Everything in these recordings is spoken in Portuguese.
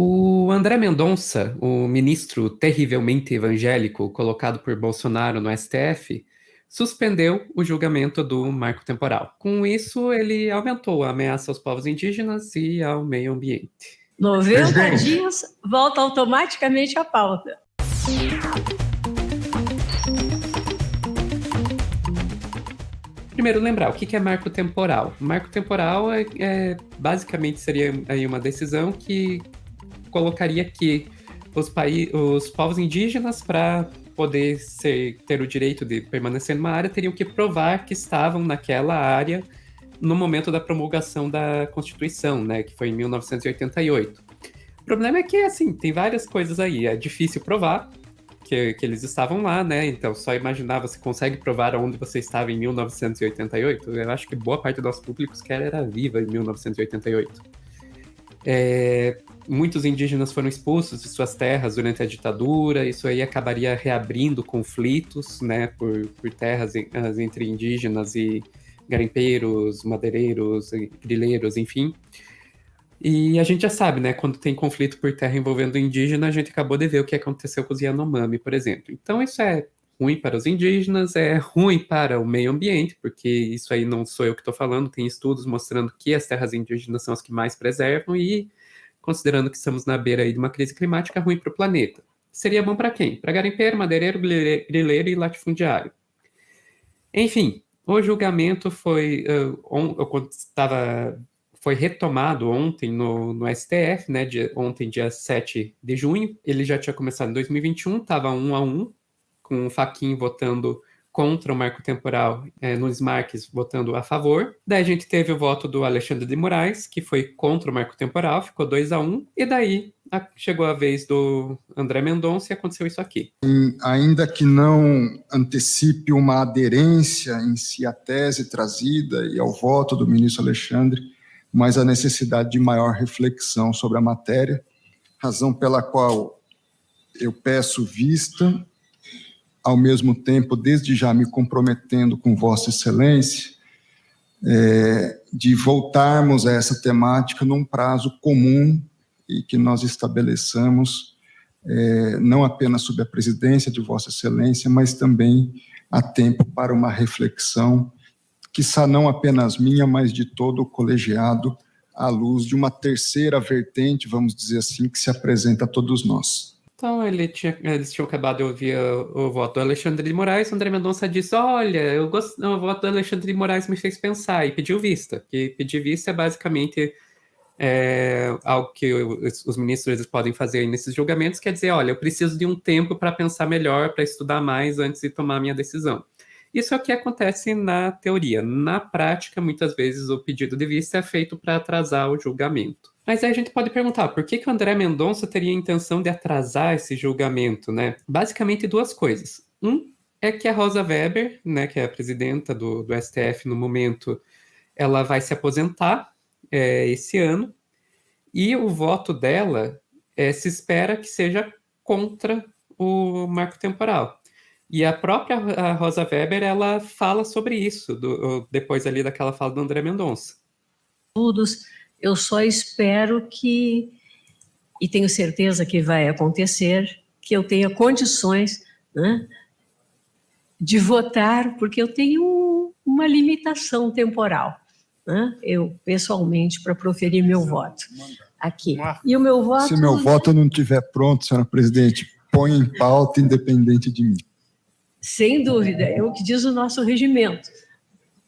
O André Mendonça, o ministro terrivelmente evangélico colocado por Bolsonaro no STF, suspendeu o julgamento do marco temporal. Com isso, ele aumentou a ameaça aos povos indígenas e ao meio ambiente. 90 dias, volta automaticamente à pauta. Primeiro, lembrar o que é marco temporal. Marco temporal basicamente seria aí uma decisão que colocaria que os povos indígenas, para poder ter o direito de permanecer numa área, teriam que provar que estavam naquela área no momento da promulgação da Constituição, né, que foi em 1988. O problema é que, assim, tem várias coisas aí. É difícil provar que eles estavam lá, né? Então, só imaginar, você consegue provar onde você estava em 1988? Eu acho que boa parte do nosso público sequer era viva em 1988. Muitos indígenas foram expulsos de suas terras durante a ditadura, isso aí acabaria reabrindo conflitos, né, por terras entre indígenas e garimpeiros, madeireiros, grileiros, enfim. E a gente já sabe, né, quando tem conflito por terra envolvendo indígena, a gente acabou de ver o que aconteceu com os Yanomami, por exemplo. Então isso é ruim para os indígenas, é ruim para o meio ambiente, porque isso aí não sou eu que estou falando, tem estudos mostrando que as terras indígenas são as que mais preservam e, considerando que estamos na beira aí de uma crise climática, é ruim para o planeta. Seria bom para quem? Para garimpeiro, madeireiro, grileiro e latifundiário. Enfim, o julgamento foi retomado ontem no STF, né? Ontem, dia 7 de junho. Ele já tinha começado em 2021, estava 1-1, com o Fachin votando contra o marco temporal, Nunes Marques votando a favor. Daí a gente teve o voto do Alexandre de Moraes, que foi contra o marco temporal, ficou 2-1. E daí chegou a vez do André Mendonça e aconteceu isso aqui. Ainda que não antecipe uma aderência em si à tese trazida e ao voto do ministro Alexandre, mas a necessidade de maior reflexão sobre a matéria, razão pela qual eu peço vista, ao mesmo tempo, desde já me comprometendo com Vossa Excelência, de voltarmos a essa temática num prazo comum e que nós estabeleçamos, não apenas sob a presidência de Vossa Excelência, mas também há tempo para uma reflexão, quiçá não apenas minha, mas de todo o colegiado, à luz de uma terceira vertente, vamos dizer assim, que se apresenta a todos nós. Então, eles tinham acabado de ouvir o voto do Alexandre de Moraes. O André Mendonça disse: olha, o voto do Alexandre de Moraes me fez pensar, e pediu vista. Que pedir vista é basicamente algo que os ministros podem fazer nesses julgamentos, quer dizer, olha, eu preciso de um tempo para pensar melhor, para estudar mais antes de tomar a minha decisão. Isso é o que acontece na teoria. Na prática, muitas vezes o pedido de vista é feito para atrasar o julgamento. Mas aí a gente pode perguntar, por que o André Mendonça teria a intenção de atrasar esse julgamento, né? Basicamente duas coisas. É que a Rosa Weber, né, que é a presidenta do STF no momento, ela vai se aposentar esse ano, e o voto dela se espera que seja contra o marco temporal. E a própria Rosa Weber, ela fala sobre isso, depois ali daquela fala do André Mendonça. Eu só espero que, e tenho certeza que vai acontecer, que eu tenha condições, né, de votar, porque eu tenho uma limitação temporal, né, eu, pessoalmente, para proferir meu voto aqui. E o meu voto... Se meu voto não estiver pronto, senhora presidente, põe em pauta independente de mim. Sem dúvida, é o que diz o nosso regimento.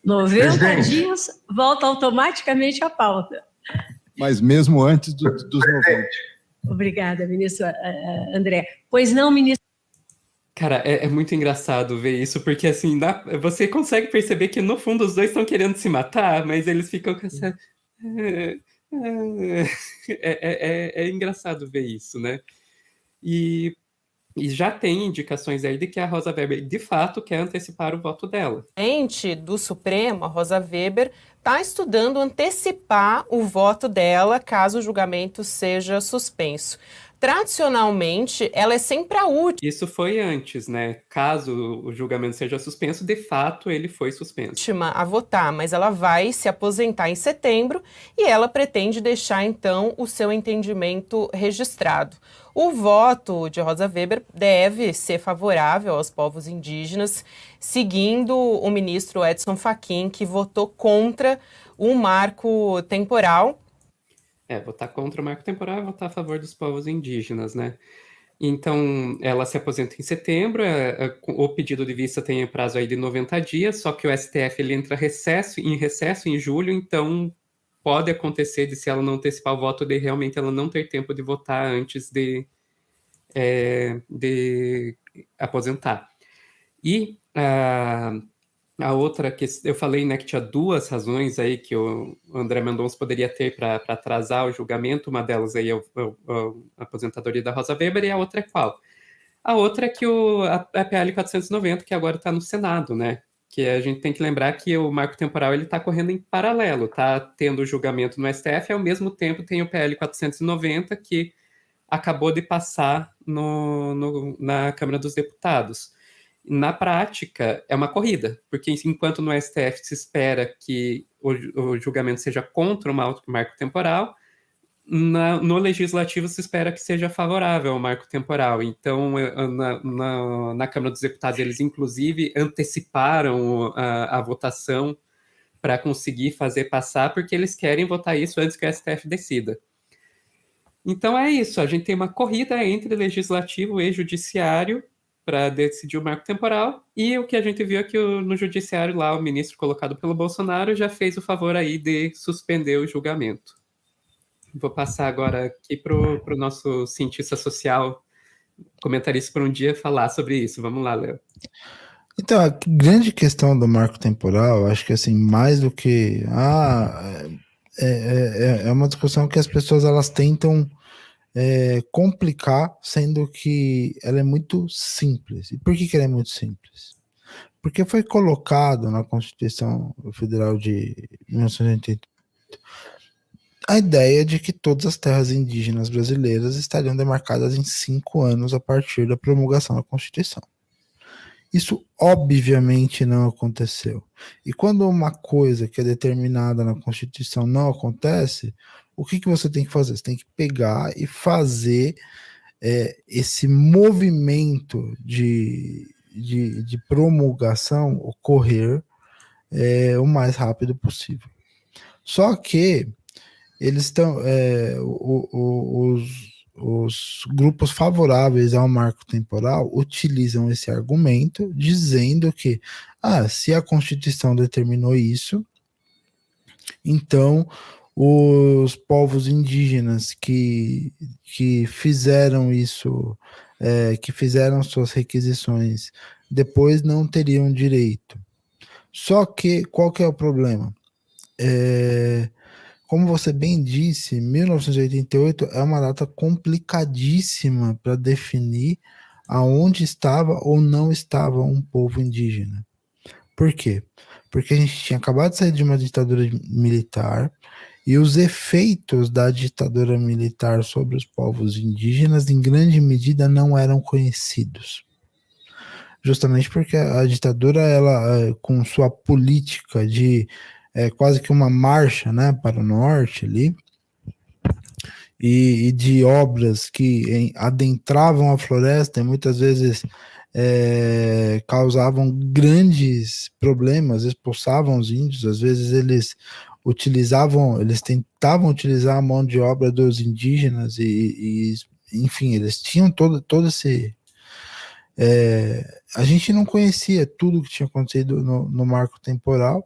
90 dias, volta automaticamente à pauta. Mas mesmo antes dos 90. Obrigada, ministro André. Pois não, ministro? Cara, é muito engraçado ver isso, porque assim, você consegue perceber que no fundo os dois estão querendo se matar, mas eles ficam com essa... É engraçado ver isso, né? E já tem indicações aí de que a Rosa Weber, de fato, quer antecipar o voto dela. Do Supremo, a Rosa Weber, está estudando antecipar o voto dela caso o julgamento seja suspenso. Tradicionalmente, ela é sempre a última. Isso foi antes, né? Caso o julgamento seja suspenso, de fato ele foi suspenso. A votar, mas ela vai se aposentar em setembro e ela pretende deixar, então, o seu entendimento registrado. O voto de Rosa Weber deve ser favorável aos povos indígenas, seguindo o ministro Edson Fachin, que votou contra o marco temporal. Votar contra o marco temporal é votar a favor dos povos indígenas, né? Então, ela se aposenta em setembro, o pedido de vista tem prazo aí de 90 dias, só que o STF ele entra em recesso em julho, então pode acontecer de, se ela não antecipar o voto, de realmente ela não ter tempo de votar antes de aposentar. E a outra que eu falei, né, que tinha duas razões aí que o André Mendonça poderia ter para atrasar o julgamento. Uma delas aí é a aposentadoria da Rosa Weber, e a outra é qual? A outra é que a PL 490, que agora está no Senado, né? Que a gente tem que lembrar que o marco temporal ele está correndo em paralelo, está tendo o julgamento no STF, e ao mesmo tempo tem o PL 490, que acabou de passar na Câmara dos Deputados. Na prática, é uma corrida, porque enquanto no STF se espera que o julgamento seja contra o marco temporal, no Legislativo se espera que seja favorável ao marco temporal. Então, na Câmara dos Deputados, eles inclusive anteciparam a votação para conseguir fazer passar, porque eles querem votar isso antes que o STF decida. Então é isso, a gente tem uma corrida entre Legislativo e Judiciário para decidir o marco temporal, e o que a gente viu é que no Judiciário lá, o ministro colocado pelo Bolsonaro já fez o favor aí de suspender o julgamento. Vou passar agora aqui para o nosso cientista social, comentarista por um dia, falar sobre isso. Vamos lá, Léo. Então, a grande questão do marco temporal, acho que assim, mais do que... é uma discussão que as pessoas elas tentam complicar, sendo que ela é muito simples. E por que ela é muito simples? Porque foi colocado na Constituição Federal de 1988 a ideia de que todas as terras indígenas brasileiras estariam demarcadas em 5 anos a partir da promulgação da Constituição. Isso obviamente não aconteceu. E quando uma coisa que é determinada na Constituição não acontece, o que você tem que fazer? Você tem que pegar e fazer esse movimento de promulgação ocorrer o mais rápido possível. Só que eles estão, os grupos favoráveis ao marco temporal utilizam esse argumento dizendo que se a Constituição determinou isso, então os povos indígenas que fizeram isso, que fizeram suas requisições depois não teriam direito. Só que, qual que é o problema? Como você bem disse, 1988 é uma data complicadíssima para definir aonde estava ou não estava um povo indígena. Por quê? Porque a gente tinha acabado de sair de uma ditadura militar e os efeitos da ditadura militar sobre os povos indígenas, em grande medida, não eram conhecidos. Justamente porque a ditadura, ela, com sua política de quase que uma marcha, né, para o norte ali, e de obras que adentravam a floresta e muitas vezes causavam grandes problemas, expulsavam os índios, às vezes eles tentavam utilizar a mão de obra dos indígenas e enfim, eles tinham todo esse... a gente não conhecia tudo que tinha acontecido no marco temporal,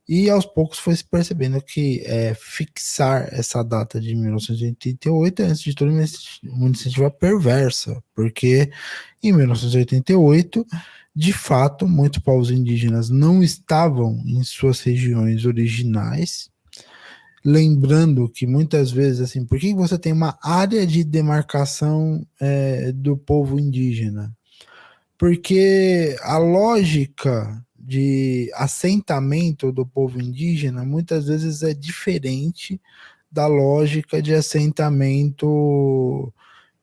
e aos poucos foi se percebendo que fixar essa data de 1988 é, antes de tudo, uma iniciativa perversa, porque em 1988, de fato, muitos povos indígenas não estavam em suas regiões originais. Lembrando que muitas vezes, assim, por que você tem uma área de demarcação do povo indígena? Porque a lógica de assentamento do povo indígena muitas vezes é diferente da lógica de assentamento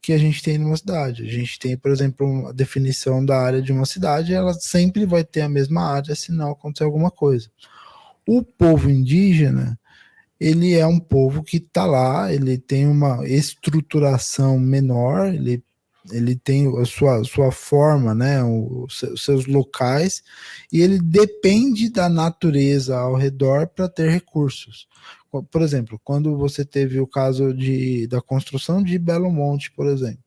que a gente tem numa cidade. A gente tem, por exemplo, a definição da área de uma cidade, ela sempre vai ter a mesma área se não acontecer alguma coisa. O povo indígena, ele é um povo que está lá, ele tem uma estruturação menor, ele tem a sua forma, né, os seus locais, e ele depende da natureza ao redor para ter recursos. Por exemplo, quando você teve o caso da construção de Belo Monte, por exemplo,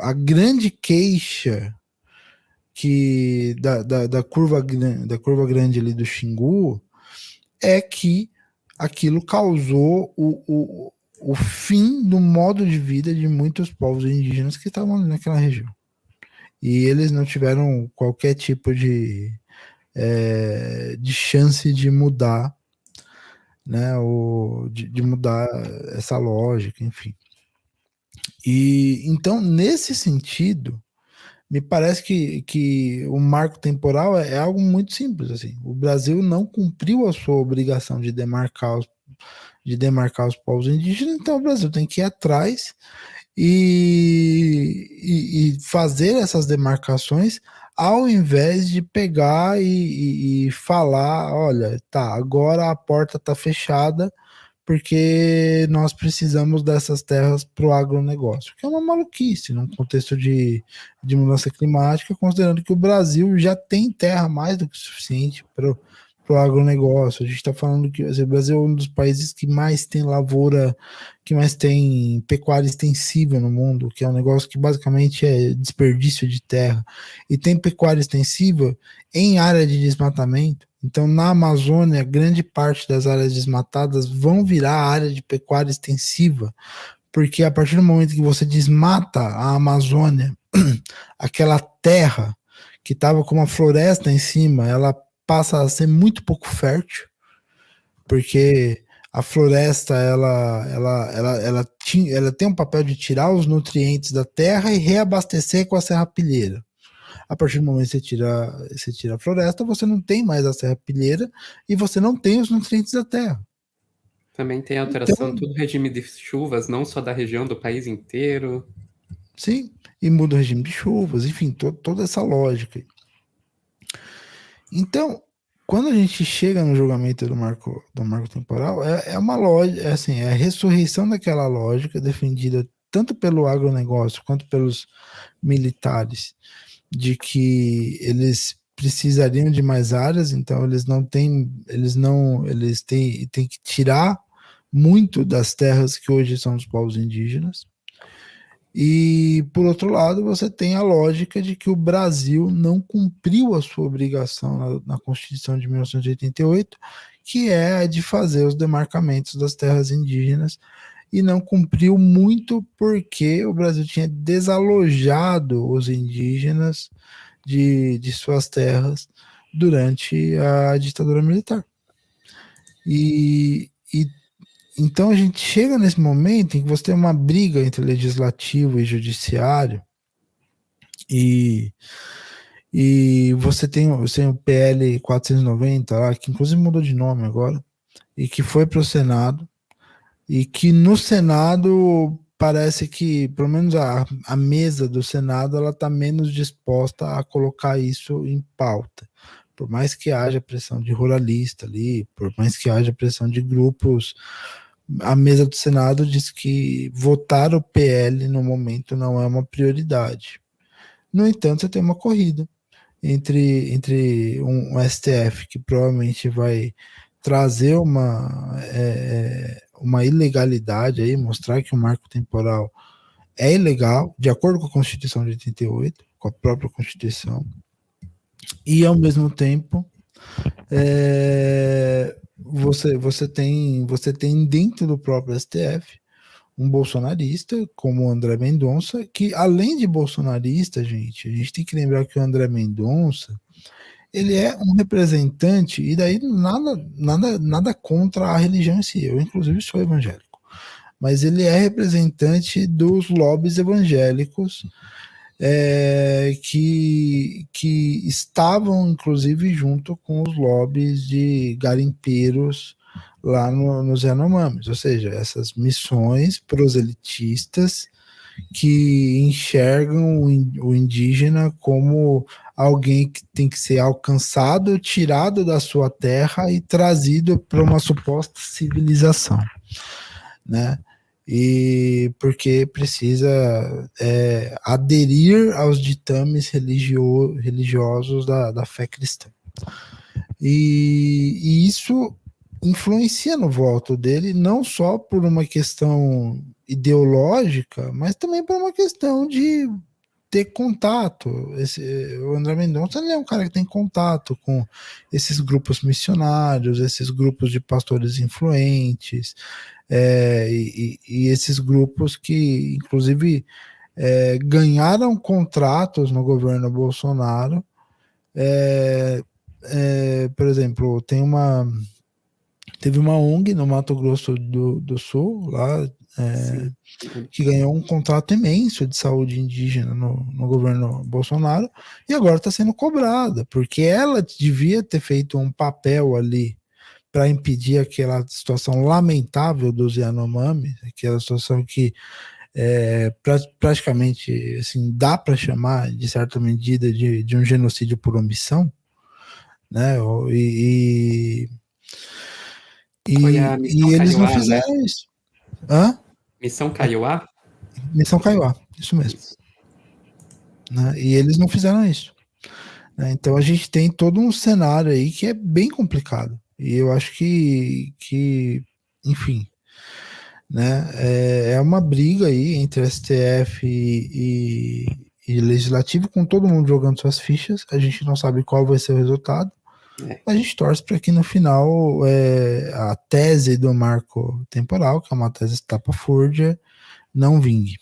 a grande queixa da curva grande ali do Xingu é que aquilo causou o fim do modo de vida de muitos povos indígenas que estavam ali naquela região. E eles não tiveram qualquer tipo de chance de mudar, né, de mudar essa lógica, enfim. E então, nesse sentido, me parece que o marco temporal é algo muito simples. Assim. O Brasil não cumpriu a sua obrigação de demarcar os povos indígenas, então o Brasil tem que ir atrás e fazer essas demarcações, ao invés de pegar e falar, olha, tá, agora a porta está fechada porque nós precisamos dessas terras para o agronegócio, que é uma maluquice num contexto de mudança climática, considerando que o Brasil já tem terra mais do que suficiente para o agronegócio. A gente está falando que o Brasil é um dos países que mais tem lavoura, que mais tem pecuária extensiva no mundo, que é um negócio que basicamente é desperdício de terra, e tem pecuária extensiva em área de desmatamento. Então, na Amazônia, grande parte das áreas desmatadas vão virar área de pecuária extensiva, porque a partir do momento que você desmata a Amazônia, aquela terra que estava com uma floresta em cima, ela passa a ser muito pouco fértil, porque a floresta ela tem um papel de tirar os nutrientes da terra e reabastecer com a serrapilheira. A partir do momento que você tira a floresta, você não tem mais a serrapilheira e você não tem os nutrientes da terra. Também tem alteração do regime de chuvas, não só da região, do país inteiro. Sim, e muda o regime de chuvas, enfim, toda essa lógica. Então, quando a gente chega no julgamento do marco temporal, é uma lógica, é a ressurreição daquela lógica defendida tanto pelo agronegócio quanto pelos militares, de que eles precisariam de mais áreas, então eles têm que tirar muito das terras que hoje são dos povos indígenas. E, por outro lado, você tem a lógica de que o Brasil não cumpriu a sua obrigação na Constituição de 1988, que é a de fazer os demarcamentos das terras indígenas, e não cumpriu muito porque o Brasil tinha desalojado os indígenas de suas terras durante a ditadura militar. Então a gente chega nesse momento em que você tem uma briga entre legislativo e judiciário, e você tem o PL 490 lá, que inclusive mudou de nome agora, e que foi para o Senado, e que no Senado parece que, pelo menos a mesa do Senado, ela está menos disposta a colocar isso em pauta. Por mais que haja pressão de ruralista ali, por mais que haja pressão de grupos, a mesa do Senado diz que votar o PL no momento não é uma prioridade. No entanto, você tem uma corrida entre um STF que provavelmente vai trazer uma ilegalidade aí, mostrar que o marco temporal é ilegal, de acordo com a Constituição de 88, com a própria Constituição, e ao mesmo tempo você tem dentro do próprio STF um bolsonarista como o André Mendonça, que além de bolsonarista, a gente tem que lembrar que o André Mendonça, ele é um representante, e daí nada contra a religião em si, eu inclusive sou evangélico, mas ele é representante dos lobbies evangélicos que estavam, inclusive, junto com os lobbies de garimpeiros lá nos Yanomamis, ou seja, essas missões proselitistas que enxergam o indígena como alguém que tem que ser alcançado, tirado da sua terra e trazido para uma suposta civilização, né? E porque precisa aderir aos ditames religiosos da fé cristã. E isso influencia no voto dele, não só por uma questão ideológica, mas também por uma questão de ter contato. O André Mendonça, ele é um cara que tem contato com esses grupos missionários, esses grupos de pastores influentes, e esses grupos que, inclusive, ganharam contratos no governo Bolsonaro. Por exemplo, teve uma ONG no Mato Grosso do Sul, lá, que ganhou um contrato imenso de saúde indígena no governo Bolsonaro, e agora está sendo cobrada, porque ela devia ter feito um papel ali para impedir aquela situação lamentável dos Yanomami, aquela situação que praticamente assim, dá para chamar, de certa medida, de um genocídio por omissão, né? E eles não fizeram, né? Isso. Hã? Missão Kaiowá? Missão Kaiowá, isso mesmo. Isso. Né? E eles não fizeram isso. Né? Então a gente tem todo um cenário aí que é bem complicado. E eu acho que enfim, né? É uma briga aí entre STF e Legislativo, com todo mundo jogando suas fichas. A gente não sabe qual vai ser o resultado. A gente torce para que no final a tese do marco temporal, que é uma tese estapafúrdia, não vingue.